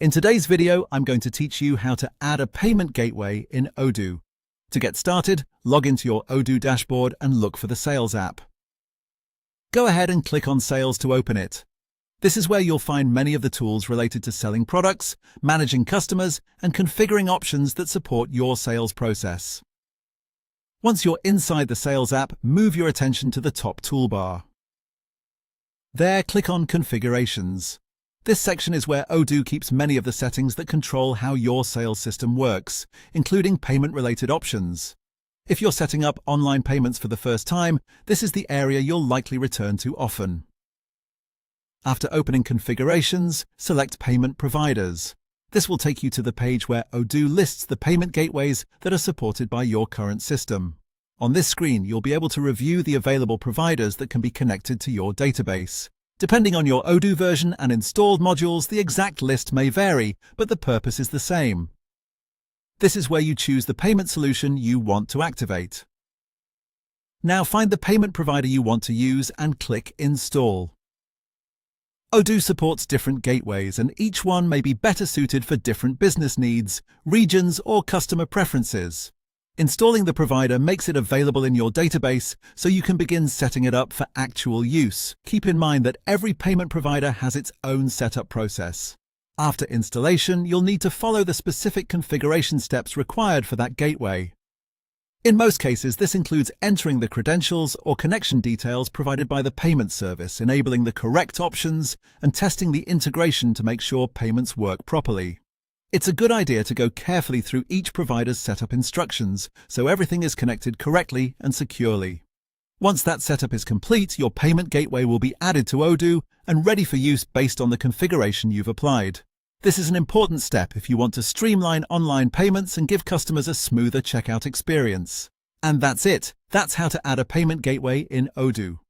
In today's video, I'm going to teach you how to add a payment gateway in Odoo. To get started, log into your Odoo dashboard and look for the Sales app. Go ahead and click on Sales to open it. This is where you'll find many of the tools related to selling products, managing customers, and configuring options that support your sales process. Once you're inside the Sales app, move your attention to the top toolbar. There, click on Configurations. This section is where Odoo keeps many of the settings that control how your sales system works, including payment-related options. If you're setting up online payments for the first time, this is the area you'll likely return to often. After opening Configurations, select Payment Providers. This will take you to the page where Odoo lists the payment gateways that are supported by your current system. On this screen, you'll be able to review the available providers that can be connected to your database. Depending on your Odoo version and installed modules, the exact list may vary, but the purpose is the same. This is where you choose the payment solution you want to activate. Now find the payment provider you want to use and click Install. Odoo supports different gateways, and each one may be better suited for different business needs, regions, or customer preferences. Installing the provider makes it available in your database so you can begin setting it up for actual use. Keep in mind that every payment provider has its own setup process. After installation, you'll need to follow the specific configuration steps required for that gateway. In most cases, this includes entering the credentials or connection details provided by the payment service, enabling the correct options, and testing the integration to make sure payments work properly. It's a good idea to go carefully through each provider's setup instructions so everything is connected correctly and securely. Once that setup is complete, your payment gateway will be added to Odoo and ready for use based on the configuration you've applied. This is an important step if you want to streamline online payments and give customers a smoother checkout experience. And that's it. That's how to add a payment gateway in Odoo.